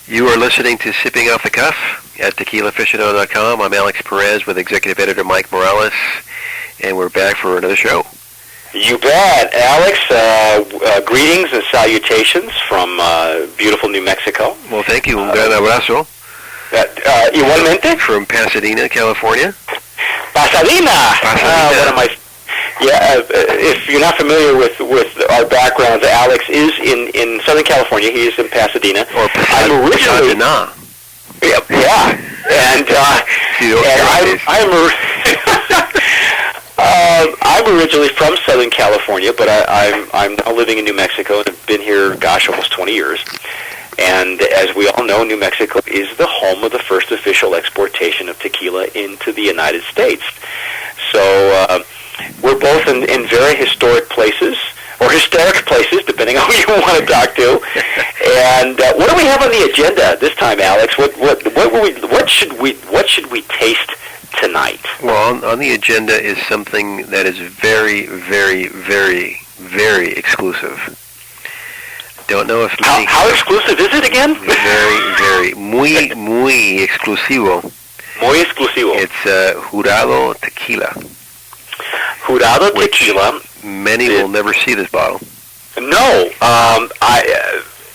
You are listening to Sipping Off the Cuff at TequilaAficionado.com. I'm Alex Perez with Executive Editor Mike Morales, and we're back for another show. You bet. Alex, greetings and salutations from beautiful New Mexico. Well, thank you. Un gran abrazo. Igualmente. From Pasadena, California. Pasadena. One of my... Yeah, if you're not familiar with our backgrounds, Alex is in Southern California. He is in Pasadena. Or I'm originally... Pasadena. Yeah. And I'm originally from Southern California, but I'm now living in New Mexico and have been here, almost 20 years. And as we all know, New Mexico is the home of the first official exportation of tequila into the United States. So we're both in very historic places, or hysteric places, depending on who you want to talk to. And what do we have on the agenda this time, Alex? What should we taste tonight? Well, on the agenda is something that is very, very, very, very exclusive. Don't know if how exclusive is it again? Very, very, muy exclusivo. Muy exclusivo. It's Jurado Tequila. Jurado Tequila. Many will never see this bottle. No.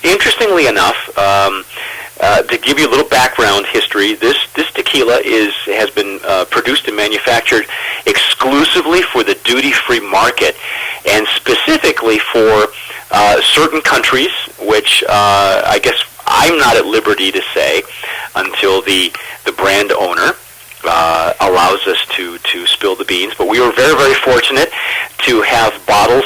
Interestingly enough, to give you a little background history, this tequila has been produced and manufactured exclusively for the duty-free market, and specifically for certain countries, which I guess I'm not at liberty to say until the brand owner allows us to spill the beans. But we were very, very fortunate to have bottles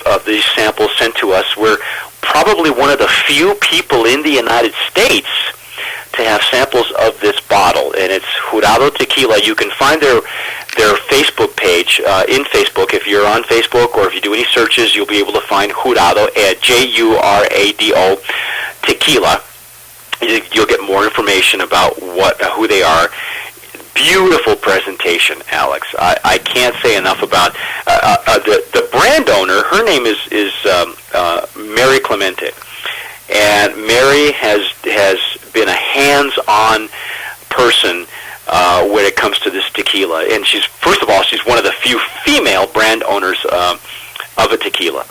of these samples sent to us. We're probably one of the few people in the United States to have samples of this bottle, and it's Jurado Tequila. You can find their Facebook page in Facebook. If you're on Facebook or if you do any searches, you'll be able to find Jurado at Jurado Tequila. You'll get more information about who they are. Beautiful presentation, Alex. I can't say enough about the brand owner. Her name is Mary Clemente, and Mary has been a hands-on person when it comes to this tequila. And she's one of the few female brand owners of a tequila,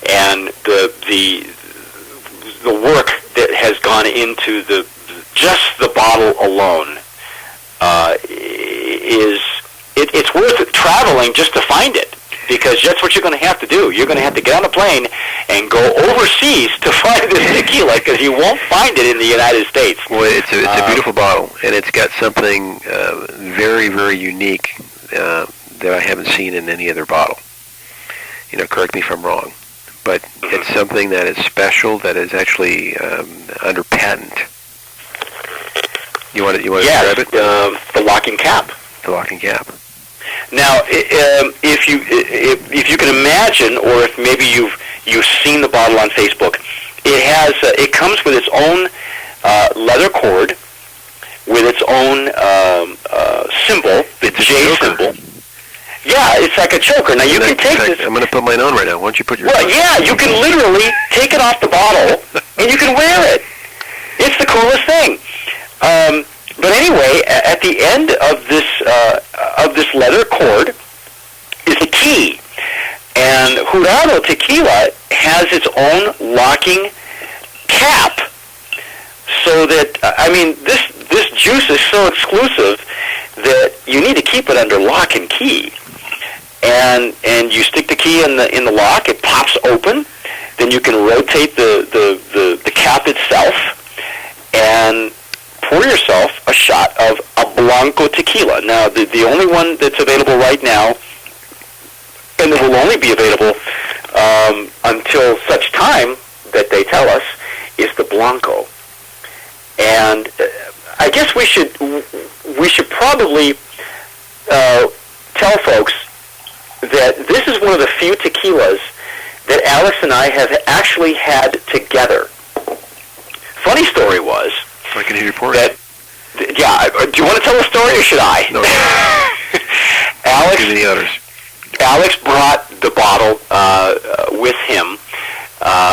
and the work that has gone into just the bottle alone. It's worth traveling just to find it, because that's what you're going to have to do. You're going to have to get on a plane and go overseas to find this tequila, because you won't find it in the United States. Well, it's a beautiful bottle, and it's got something very, very unique that I haven't seen in any other bottle. Correct me if I'm wrong, but it's something that is special, that is actually under patent. You want to describe it? The locking cap. The locking cap. Now, if you can imagine, or if maybe you've seen the bottle on Facebook, it comes with its own leather cord, with its own symbol, the J symbol. Yeah, it's like a choker. Now you can take this. I'm going to put mine on right now. Why don't you put yours? Well, yeah, you can literally take it off the bottle and you can wear it. It's the coolest thing. But anyway, at the end of this leather cord is a key, and Jurado Tequila has its own locking cap. So that this juice is so exclusive that you need to keep it under lock and key. And you stick the key in the lock, it pops open. Then you can rotate the cap itself and pour yourself a shot of a Blanco tequila. Now, the only one that's available right now, and it will only be available until such time that they tell us, is the Blanco. And I guess we should probably tell folks that this is one of the few tequilas that Alex and I have actually had together. Funny story was... I can hear you pour it. Yeah, do you want to tell the story, or should I? No. Alex, give me the others. Alex brought the bottle with him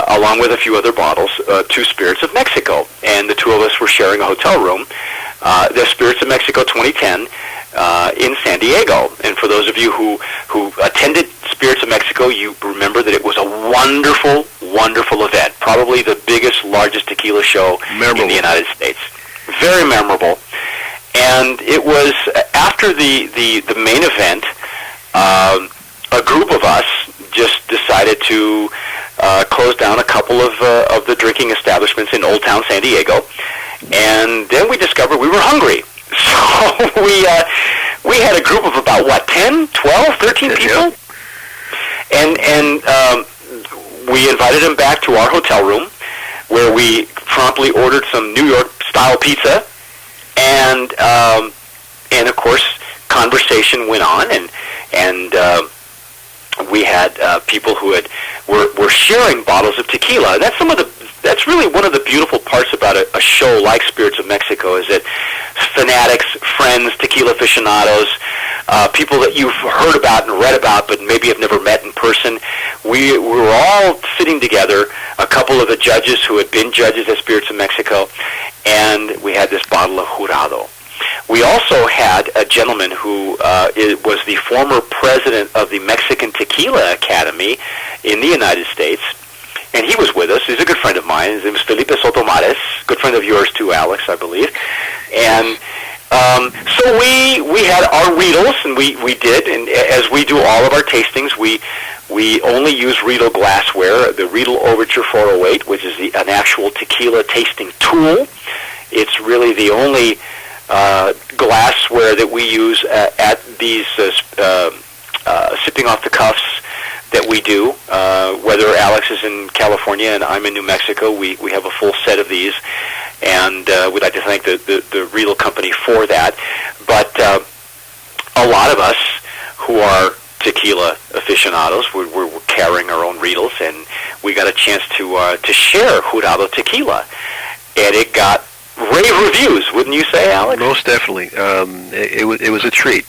along with a few other bottles, to Spirits of Mexico. And the two of us were sharing a hotel room. The Spirits of Mexico 2010 in San Diego. And for those of you who attended Spirits of Mexico, you remember that it was a wonderful, wonderful event. Probably the biggest, largest tequila show in the United States. Very memorable. And it was after the main event, a group of us just decided to close down a couple of the drinking establishments in Old Town San Diego. And then we discovered we were hungry. So we had a group of about, 10, 12, 13 people? And we invited them back to our hotel room, where we promptly ordered some New York-style pizza. And of course, conversation went on, and we had people who were sharing bottles of tequila. And that's really one of the beautiful parts about a show like Spirits of Mexico, is that fanatics, friends, tequila aficionados, people that you've heard about and read about but maybe have never met in person, we were all sitting together, a couple of the judges who had been judges at Spirits of Mexico, and we had this bottle of Jurado. We also had a gentleman who was the former president of the Mexican Tequila Academy in the United States, and he was with us. He's a good friend of mine. His name is Felipe Sotomares, good friend of yours too, Alex, I believe. And so we had our Riedels, and we did, and as we do all of our tastings, we only use Riedel glassware, the Riedel Overture 408, which is an actual tequila tasting tool. It's really the only glassware that we use at these sipping off the cuffs that we do. Whether Alex is in California and I'm in New Mexico, we have a full set of these, and we'd like to thank the Riedel company for that. But a lot of us who are tequila aficionados, we're carrying our own Riedels, and we got a chance to share Jurado tequila, and it got rave reviews, wouldn't you say, Alex? Most definitely. It was a treat.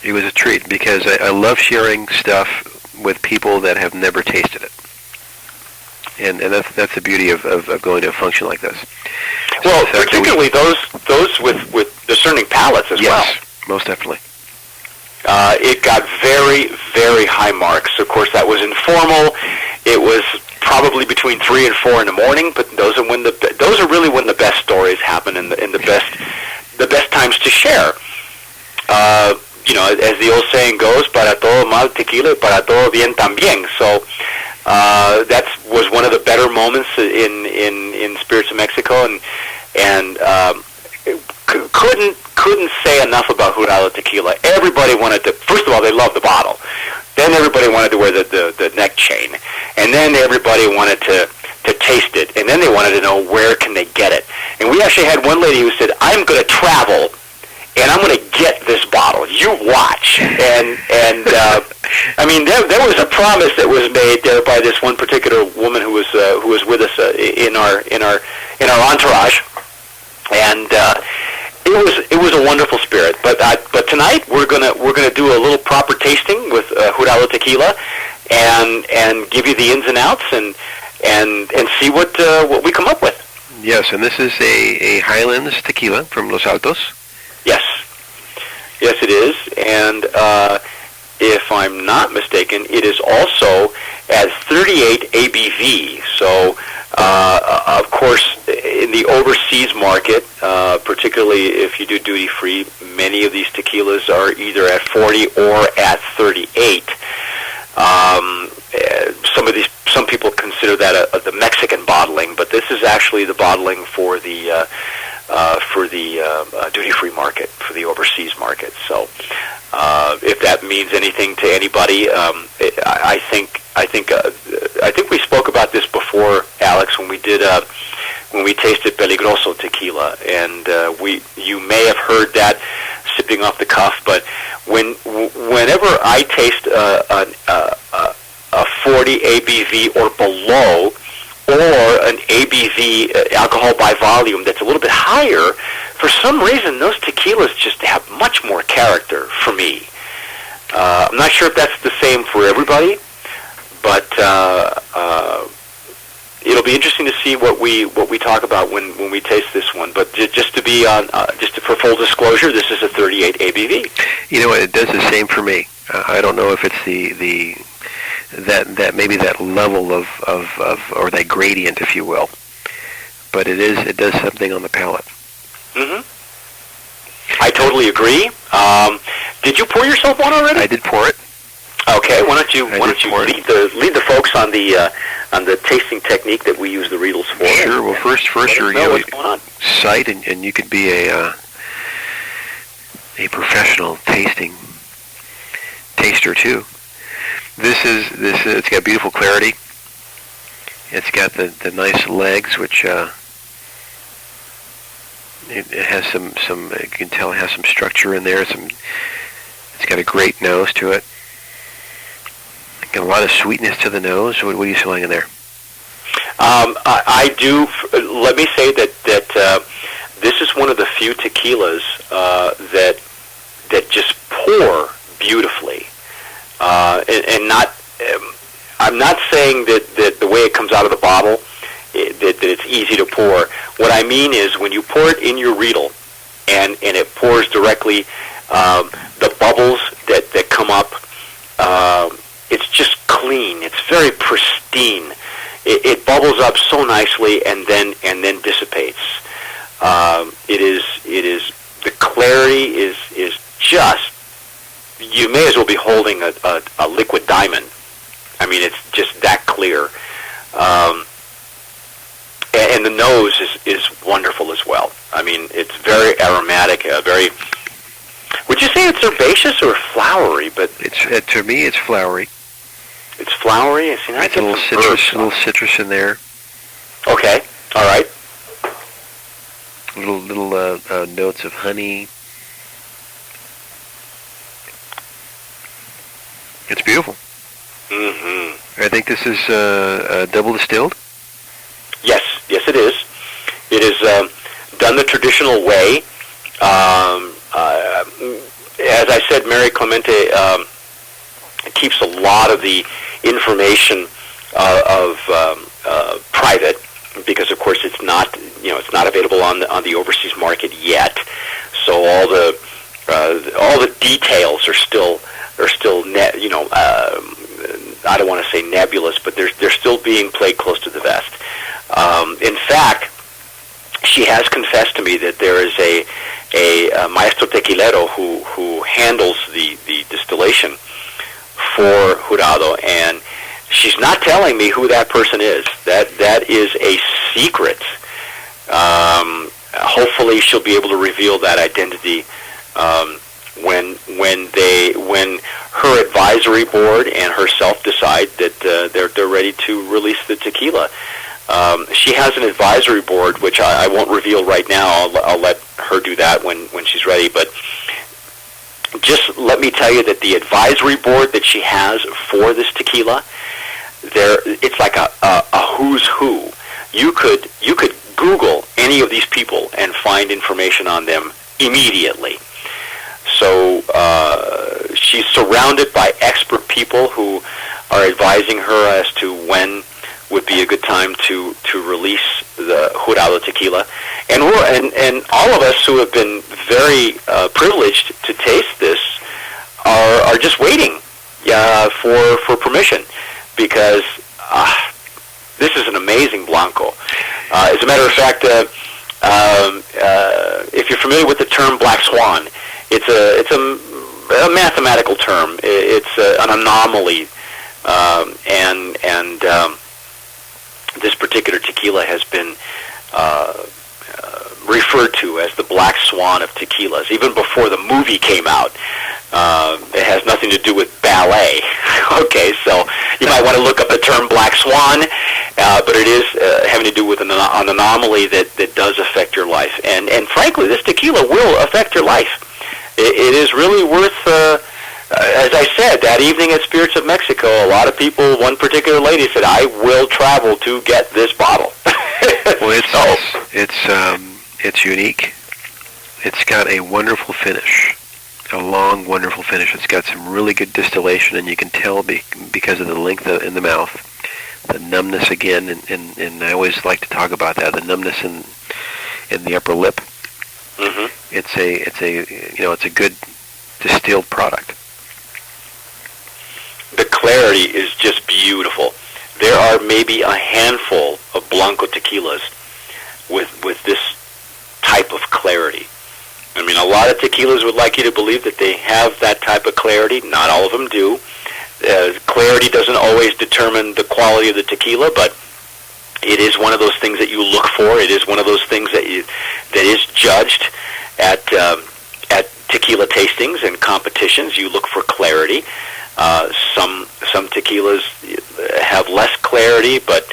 It was a treat because I love sharing stuff with people that have never tasted it, and that's the beauty of going to a function like this. Well, so particularly those with discerning palates as well. Yes, most definitely. It got very, very high marks. Of course, that was informal. It was probably between 3 and 4 in the morning, but those are really when the best stories happen and the best times to share. As the old saying goes, para todo mal tequila, para todo bien también. So that was one of the better moments in Spirits of Mexico, and couldn't say enough about Jurado tequila. Everybody wanted to. First of all, they loved the bottle. Then everybody wanted to wear the neck chain, and then everybody wanted to taste it, and then they wanted to know where can they get it. And we actually had one lady who said, "I'm going to travel, and I'm going to get this bottle. You watch." And I mean, there was a promise that was made there by this one particular woman who was with us in our entourage, and it was a wonderful spirit. But tonight we're gonna do a little proper tasting with Jurado tequila, and give you the ins and outs and see what we come up with. Yes, and this is a Highlands tequila from Los Altos. Yes, it is, and if I'm not mistaken, it is also at 38 ABV. So, of course, in the overseas market, particularly if you do duty-free, many of these tequilas are either at 40 or at 38. Some people consider that the Mexican bottling, but this is actually the bottling for the duty-free market, for the overseas market. So, if that means anything to anybody, I think we spoke about this before, Alex, when we tasted Peligroso tequila, and you may have heard that sipping off the cuff. But whenever I taste a 40 ABV or below, or an ABV, alcohol by volume, that's a little bit higher, for some reason those tequilas just have much more character for me. I'm not sure if that's the same for everybody, but be interesting to see what we talk about when we taste this one. But just to be on, for full disclosure, this is a 38 ABV. You know, it does the same for me. I don't know if it's that maybe that level of or that gradient, if you will, but it does something on the palate. Mm-hmm. I totally agree. Did you pour yourself one already? I did pour it. Okay, why don't you lead the folks on the tasting technique that we use the Riedels for? Sure. Well, first you sight, and you could be a professional taster too. It's got beautiful clarity. It's got the nice legs, which it has some you can tell it has some structure in there. It's got a great nose to it. Got a lot of sweetness to the nose. What are you feeling in there? I do. Let me say that this is one of the few tequilas that just pour beautifully, and not. I'm not saying that the way it comes out of the bottle that it's easy to pour. What I mean is when you pour it in your Riedel and it pours directly, the bubbles that come up. It's just clean. It's very pristine. It bubbles up so nicely and then dissipates. It is the clarity is just. You may as well be holding a liquid diamond. I mean, it's just that clear. And the nose is wonderful as well. I mean, it's very aromatic. Very. Would you say it's herbaceous or flowery? But to me, it's flowery. It's flowery. I see. I get a little citrus in there. Okay. All right. Little notes of honey. It's beautiful. Mm-hmm. I think this is double distilled. Yes, it is. It is done the traditional way. As I said, Mary Clemente keeps a lot of the information of private because, of course, it's not available on the overseas market yet. So all the details are still I don't want to say nebulous, but they're still being played close to the vest. In fact, she has confessed to me that there is a maestro tequilero who handles the distillation for Jurado, and she's not telling me who that person is. That is a secret. Hopefully, she'll be able to reveal that identity when her advisory board and herself decide that they're ready to release the tequila. She has an advisory board, which I won't reveal right now. I'll let her do that when she's ready. But just let me tell you that the advisory board that she has for this tequila, it's like a who's who. You could Google any of these people and find information on them immediately. So she's surrounded by expert people who are advising her as to when would be a good time to release the Jurado tequila, and all of us who have been very privileged to taste this are just waiting for permission, because this is an amazing Blanco. As a matter of fact, if you're familiar with the term black swan, it's a mathematical term. It's an anomaly, and this particular tequila has been referred to as the black swan of tequilas, even before the movie came out. It has nothing to do with ballet. Okay, so you might want to look up the term black swan, but it is having to do with an anomaly that does affect your life. And frankly, this tequila will affect your life. It is really worth, as I said, that evening at Spirits of Mexico, a lot of people, one particular lady said, I will travel to get this bottle. Well, it's unique. It's got a wonderful finish, a long, wonderful finish. It's got some really good distillation, and you can tell because of the length in the mouth the numbness again, and I always like to talk about that, the numbness in the upper lip. Mm-hmm. It's a good distilled product. The clarity is just beautiful. There are maybe a handful of Blanco tequilas with this type of clarity. I mean, a lot of tequilas would like you to believe that they have that type of clarity. Not all of them do. Clarity doesn't always determine the quality of the tequila, but it is one of those things that you look for. It is one of those things that is judged at tequila tastings and competitions. You look for clarity. Some tequilas have less clarity, but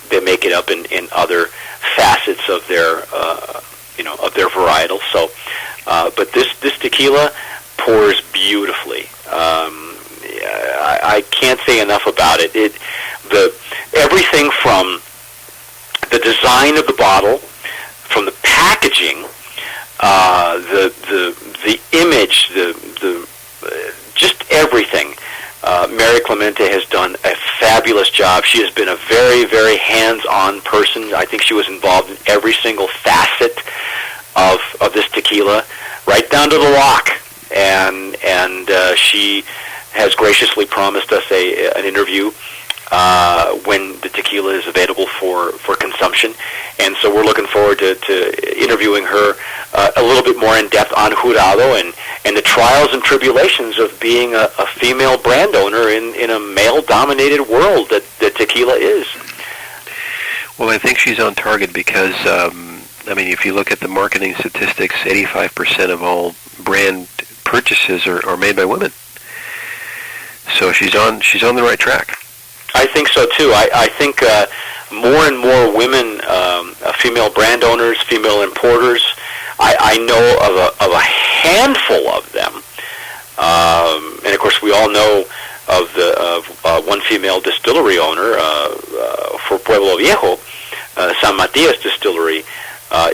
they make it up in other facets of their of their varietal. So, but this tequila pours beautifully. I can't say enough about it. Everything from the design of the bottle, from the packaging, the image, the just everything. Mary Clemente has done a fabulous job. She has been a very, very hands-on person. I think she was involved in every single facet of this tequila, right down to the lock. And she has graciously promised us an interview when the tequila is available for consumption. And so we're looking forward to interviewing her a little bit more in depth on Jurado and the trials and tribulations of being a female brand owner in a male-dominated world that tequila is. Well, I think she's on target because, if you look at the marketing statistics, 85% of all brand purchases are made by women. So she's on the right track. I think so too. I think more and more women, female brand owners, female importers. I know of a handful of them, and of course we all know of one female distillery owner for Pueblo Viejo, San Matias Distillery,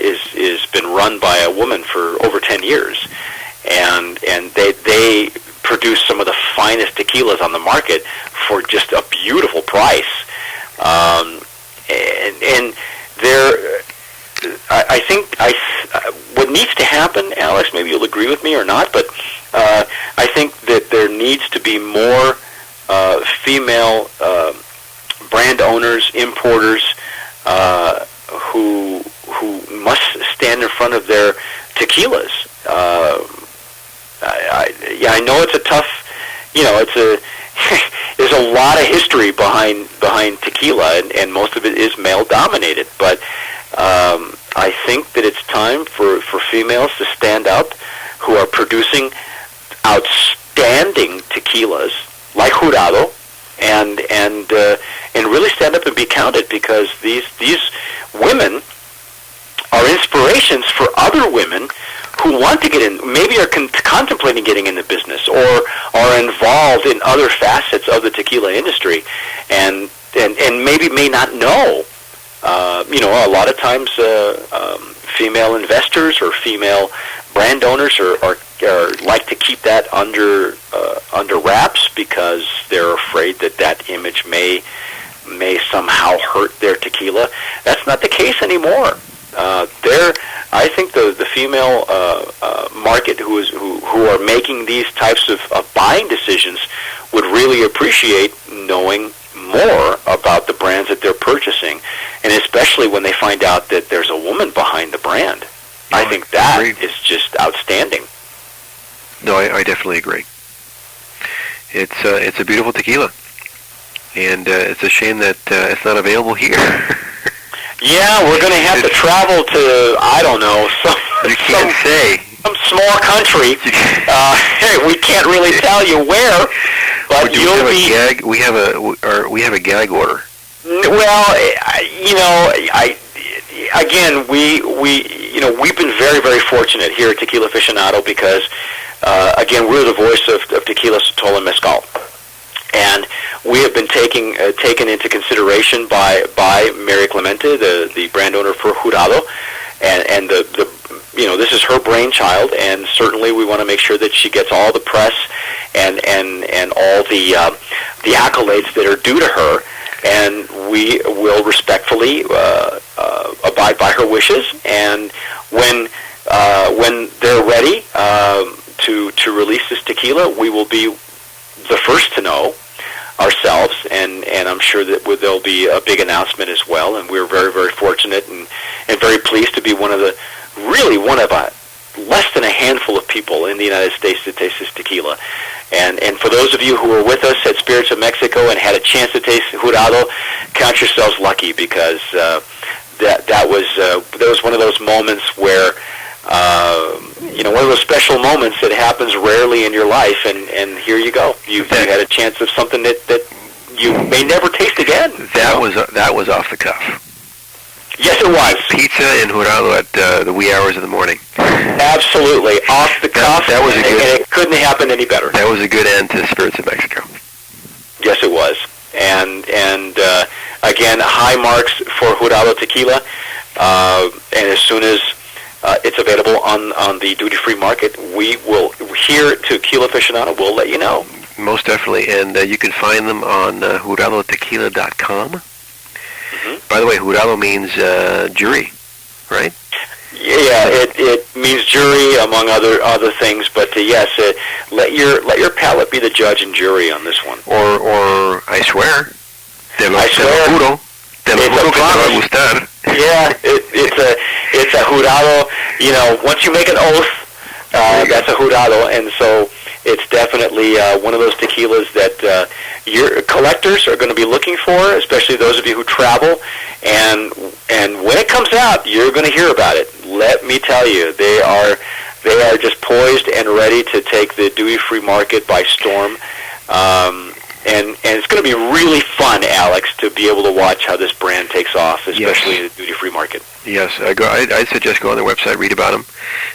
is been run by a woman for over 10 years, and they produce some of the finest tequilas on the market for just a beautiful price. And I think what needs to happen, Alex, maybe you'll agree with me or not, but I think that there needs to be more female brand owners, importers, who must stand in front of their tequilas. I know it's a tough, there's a lot of history behind tequila, and most of it is male dominated. But I think that it's time for females to stand up who are producing outstanding tequilas like Jurado, and really stand up and be counted, because these women are inspirations for other women who want to get in, maybe are contemplating getting in the business, or are involved in other facets of the tequila industry, and maybe may not know. A lot of times female investors or female brand owners are like to keep that under wraps, because they're afraid that image may somehow hurt their tequila. That's not the case anymore. I think the female market who are making these types of buying decisions would really appreciate knowing more about the brands that they're purchasing, and especially when they find out that there's a woman behind the brand. I think that is just outstanding. No, I definitely agree. It's a beautiful tequila, and it's a shame that it's not available here. Yeah, we're going to have to travel to, I don't know, some small country. We can't really tell you where, but you'll be. We have a gag order. Well, we've been very, very fortunate here at Tequila Aficionado, because again, we're the voice of tequila, sotol, and mezcal. And we have been taken into consideration by Mary Clemente, the brand owner for Jurado, and this is her brainchild, and certainly we want to make sure that she gets all the press and all the accolades that are due to her. and we will respectfully abide by her wishes. And when they're ready to release this tequila, we will be the first to know ourselves, and I'm sure that there'll be a big announcement as well. And we're very, very fortunate and very pleased to be one of less than a handful of people in the United States that taste this tequila. And for those of you who were with us at Spirits of Mexico and had a chance to taste Jurado, count yourselves lucky, because that was one of those moments where one of those special moments that happens rarely in your life, and here you go. You had a chance of something that you may never taste again. That was off the cuff. Yes, it was. Pizza and Jurado at the wee hours of the morning. Absolutely. Off the cuff, that was and it couldn't happen any better. That was a good end to Spirits of Mexico. Yes, it was. And again, high marks for Jurado Tequila. And as soon as it's available on the duty-free market, we will, here at Tequila Aficionado, we'll let you know. Most definitely. And you can find them on juradotequila.com. Mm-hmm. By the way, Jurado means jury, right? Yeah, it means jury, among other things. But yes, let your palate be the judge and jury on this one. Or I swear, te lo juro que te va a gustar. Yeah, it's a Jurado. Once you make an oath, that's a Jurado, and so it's definitely one of those tequilas that your collectors are going to be looking for, especially those of you who travel. And when it comes out, you're going to hear about it. Let me tell you, they are just poised and ready to take the duty-free market by storm. And it's going to be really fun, Alex, to be able to watch how this brand takes off, especially in the duty-free market. Yes, I'd suggest go on their website, read about them.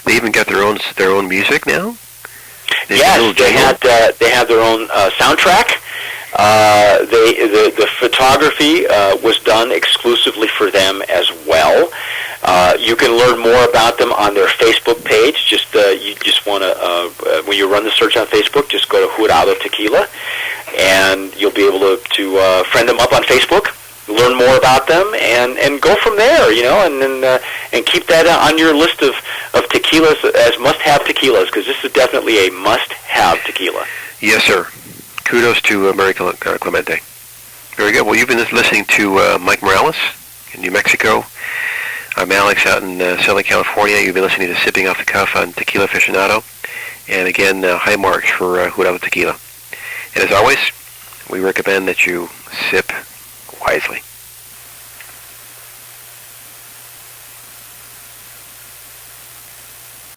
They even got their own music now. Yes, they have their own soundtrack. The photography was done exclusively for them as well. You can learn more about them on their Facebook page. You just want to when you run the search on Facebook, just go to Jurado Tequila, and you'll be able to friend them up on Facebook, learn more about them, and go from there. And keep that on your list of tequilas as must-have tequilas, because this is definitely a must-have tequila. Yes, sir. Kudos to Mary Clemente. Very good. Well, you've been listening to Mike Morales in New Mexico. I'm Alex out in Southern California. You've been listening to Sipping Off the Cuff on Tequila Aficionado. And again, high marks for Jurado Tequila. And as always, we recommend that you sip wisely.